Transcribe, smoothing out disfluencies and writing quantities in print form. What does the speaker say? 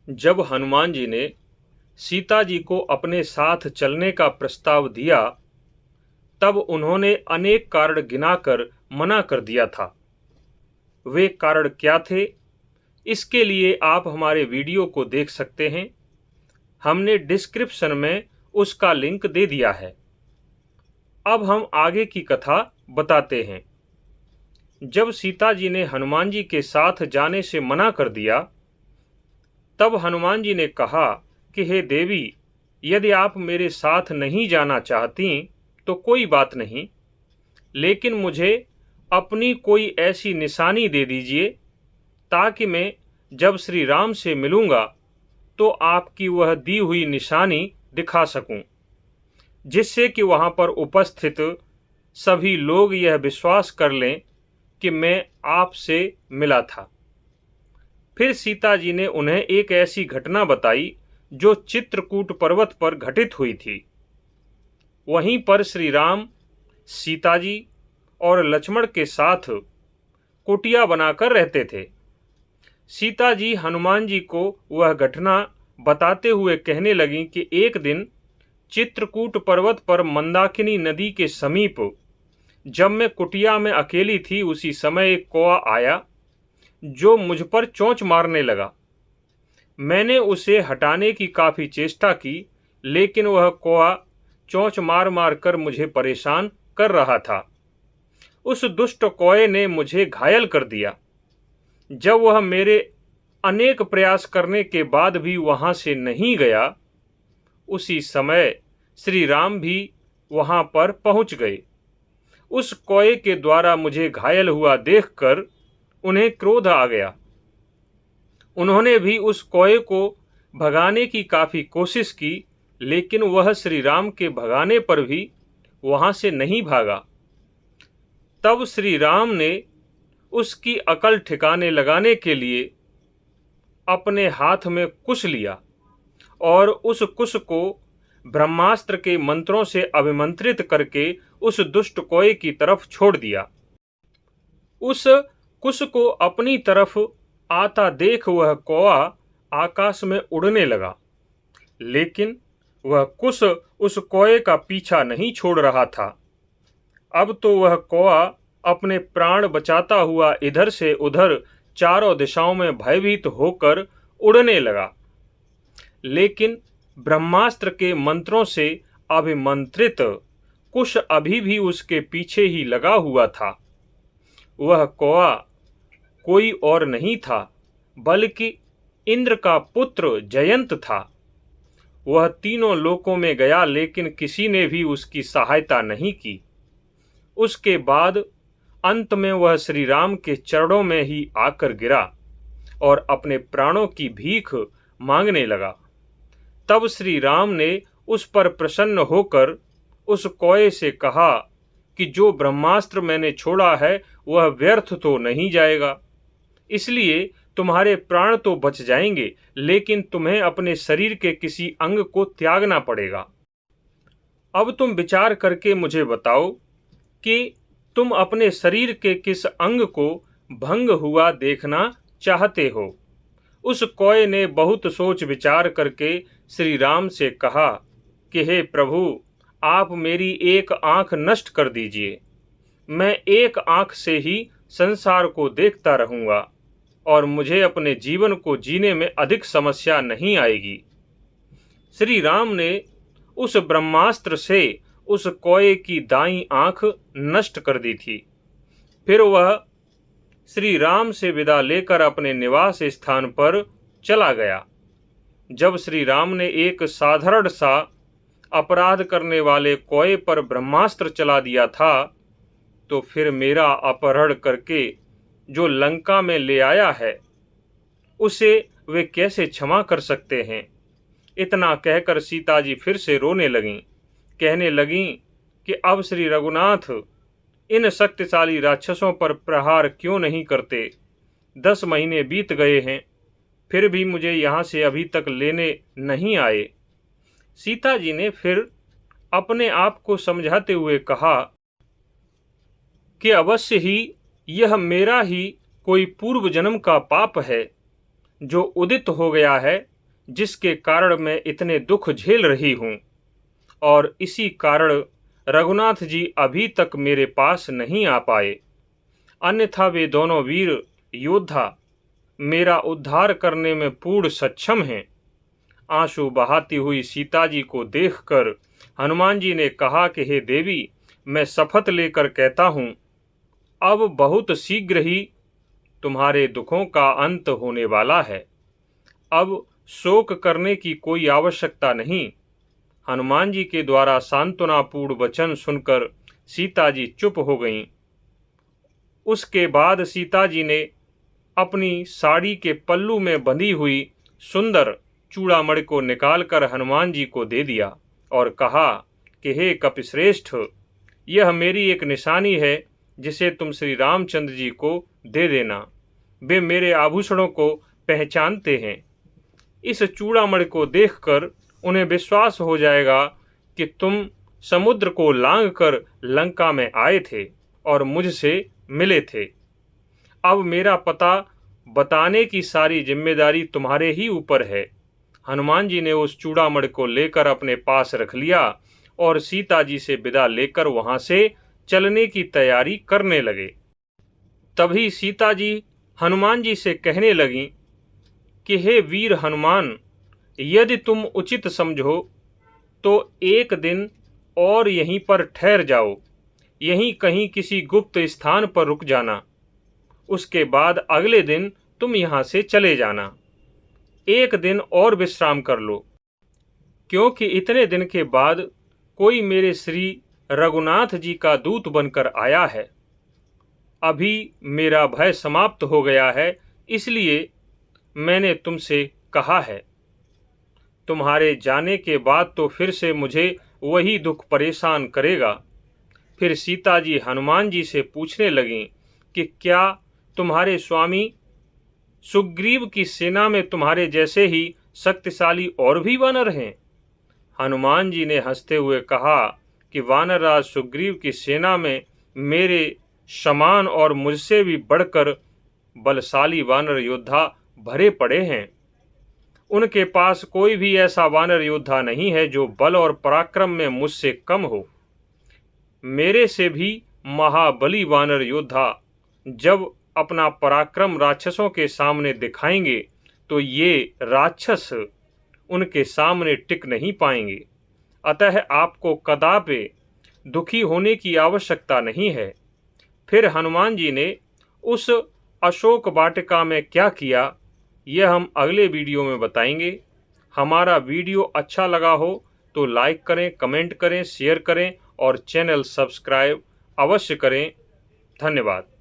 जब हनुमान जी ने सीता जी को अपने साथ चलने का प्रस्ताव दिया, तब उन्होंने अनेक कारण गिनाकर मना कर दिया था। वे कारण क्या थे, इसके लिए आप हमारे वीडियो को देख सकते हैं। हमने डिस्क्रिप्शन में उसका लिंक दे दिया है। अब हम आगे की कथा बताते हैं। जब सीता जी ने हनुमान जी के साथ जाने से मना कर दिया, तब हनुमान जी ने कहा कि हे देवी, यदि आप मेरे साथ नहीं जाना चाहती तो कोई बात नहीं, लेकिन मुझे अपनी कोई ऐसी निशानी दे दीजिए ताकि मैं जब श्री राम से मिलूंगा तो आपकी वह दी हुई निशानी दिखा सकूं, जिससे कि वहां पर उपस्थित सभी लोग यह विश्वास कर लें कि मैं आपसे मिला था। फिर सीता जी ने उन्हें एक ऐसी घटना बताई जो चित्रकूट पर्वत पर घटित हुई थी। वहीं पर श्री राम, सीता जी और लक्ष्मण के साथ कुटिया बनाकर रहते थे। सीता जी हनुमान जी को वह घटना बताते हुए कहने लगीं कि एक दिन चित्रकूट पर्वत पर मंदाकिनी नदी के समीप जब मैं कुटिया में अकेली थी, उसी समय एक कौआ आया जो मुझ पर चोंच मारने लगा। मैंने उसे हटाने की काफी चेष्टा की, लेकिन वह कौआ चोंच मार मार कर मुझे परेशान कर रहा था। उस दुष्ट कौए ने मुझे घायल कर दिया। जब वह मेरे अनेक प्रयास करने के बाद भी वहां से नहीं गया, उसी समय श्री राम भी वहां पर पहुंच गए। उस कौए के द्वारा मुझे घायल हुआ देखकर उन्हें क्रोध आ गया। उन्होंने भी उस कौए को भगाने की काफी कोशिश की, लेकिन वह श्री राम के भगाने पर भी वहां से नहीं भागा। तब श्री राम ने उसकी अकल ठिकाने लगाने के लिए अपने हाथ में कुश लिया और उस कुश को ब्रह्मास्त्र के मंत्रों से अभिमंत्रित करके उस दुष्ट कौए की तरफ छोड़ दिया। उस कुश को अपनी तरफ आता देख वह कौआ आकाश में उड़ने लगा, लेकिन वह कुश उस कौए का पीछा नहीं छोड़ रहा था। अब तो वह कौआ अपने प्राण बचाता हुआ इधर से उधर चारों दिशाओं में भयभीत होकर उड़ने लगा, लेकिन ब्रह्मास्त्र के मंत्रों से अभिमंत्रित कुश अभी भी उसके पीछे ही लगा हुआ था। वह कौआ कोई और नहीं था, बल्कि इंद्र का पुत्र जयंत था। वह तीनों लोकों में गया, लेकिन किसी ने भी उसकी सहायता नहीं की। उसके बाद अंत में वह श्री राम के चरणों में ही आकर गिरा और अपने प्राणों की भीख मांगने लगा। तब श्री राम ने उस पर प्रसन्न होकर उस कौए से कहा कि जो ब्रह्मास्त्र मैंने छोड़ा है वह व्यर्थ तो नहीं जाएगा, इसलिए तुम्हारे प्राण तो बच जाएंगे, लेकिन तुम्हें अपने शरीर के किसी अंग को त्यागना पड़ेगा। अब तुम विचार करके मुझे बताओ कि तुम अपने शरीर के किस अंग को भंग हुआ देखना चाहते हो। उस कौए ने बहुत सोच विचार करके श्री राम से कहा कि हे प्रभु, आप मेरी एक आंख नष्ट कर दीजिए। मैं एक आंख से ही संसार को देखता रहूंगा और मुझे अपने जीवन को जीने में अधिक समस्या नहीं आएगी। श्री राम ने उस ब्रह्मास्त्र से उस कौए की दाईं आंख नष्ट कर दी थी। फिर वह श्री राम से विदा लेकर अपने निवास स्थान पर चला गया। जब श्री राम ने एक साधारण सा अपराध करने वाले कौए पर ब्रह्मास्त्र चला दिया था, तो फिर मेरा अपहरण करके जो लंका में ले आया है, उसे वे कैसे क्षमा कर सकते हैं। इतना कहकर सीता जी फिर से रोने लगीं, कहने लगीं कि अब श्री रघुनाथ इन शक्तिशाली राक्षसों पर प्रहार क्यों नहीं करते। 10 महीने बीत गए हैं, फिर भी मुझे यहाँ से अभी तक लेने नहीं आए। सीता जी ने फिर अपने आप को समझाते हुए कहा कि अवश्य ही यह मेरा ही कोई पूर्व जन्म का पाप है जो उदित हो गया है, जिसके कारण मैं इतने दुख झेल रही हूँ, और इसी कारण रघुनाथ जी अभी तक मेरे पास नहीं आ पाए, अन्यथा वे दोनों वीर योद्धा मेरा उद्धार करने में पूर्ण सक्षम हैं। आंसू बहाती हुई सीता जी को देखकर हनुमान जी ने कहा कि हे देवी, मैं शपथ लेकर कहता हूँ, अब बहुत शीघ्र ही तुम्हारे दुखों का अंत होने वाला है। अब शोक करने की कोई आवश्यकता नहीं। हनुमान जी के द्वारा सांत्वनापूर्ण वचन सुनकर सीता जी चुप हो गईं। उसके बाद सीता जी ने अपनी साड़ी के पल्लू में बंधी हुई सुंदर चूड़ामणि को निकालकर हनुमान जी को दे दिया और कहा कि हे कपिश्रेष्ठ, यह मेरी एक निशानी है जिसे तुम श्री रामचंद्र जी को दे देना। वे मेरे आभूषणों को पहचानते हैं। इस चूड़ामणि को देखकर उन्हें विश्वास हो जाएगा कि तुम समुद्र को लांघकर लंका में आए थे और मुझसे मिले थे। अब मेरा पता बताने की सारी जिम्मेदारी तुम्हारे ही ऊपर है। हनुमान जी ने उस चूड़ामणि को लेकर अपने पास रख लिया और सीता जी से विदा लेकर वहां से चलने की तैयारी करने लगे। तभी सीता जी हनुमान जी से कहने लगीं कि हे वीर हनुमान, यदि तुम उचित समझो तो एक दिन और यहीं पर ठहर जाओ। यहीं कहीं किसी गुप्त स्थान पर रुक जाना। उसके बाद अगले दिन तुम यहाँ से चले जाना। एक दिन और विश्राम कर लो, क्योंकि इतने दिन के बाद कोई मेरे श्री रघुनाथ जी का दूत बनकर आया है। अभी मेरा भय समाप्त हो गया है, इसलिए मैंने तुमसे कहा है। तुम्हारे जाने के बाद तो फिर से मुझे वही दुख परेशान करेगा। फिर सीता जी हनुमान जी से पूछने लगीं कि क्या तुम्हारे स्वामी सुग्रीव की सेना में तुम्हारे जैसे ही शक्तिशाली और भी वानर हैं? हनुमान जी ने हंसते हुए कहा कि वानरराज सुग्रीव की सेना में मेरे समान और मुझसे भी बढ़कर बलशाली वानर योद्धा भरे पड़े हैं। उनके पास कोई भी ऐसा वानर योद्धा नहीं है जो बल और पराक्रम में मुझसे कम हो। मेरे से भी महाबली वानर योद्धा जब अपना पराक्रम राक्षसों के सामने दिखाएंगे तो ये राक्षस उनके सामने टिक नहीं पाएंगे। अतः आपको कदापि दुखी होने की आवश्यकता नहीं है। फिर हनुमान जी ने उस अशोक वाटिका में क्या किया, यह हम अगले वीडियो में बताएंगे। हमारा वीडियो अच्छा लगा हो तो लाइक करें, कमेंट करें, शेयर करें और चैनल सब्सक्राइब अवश्य करें। धन्यवाद।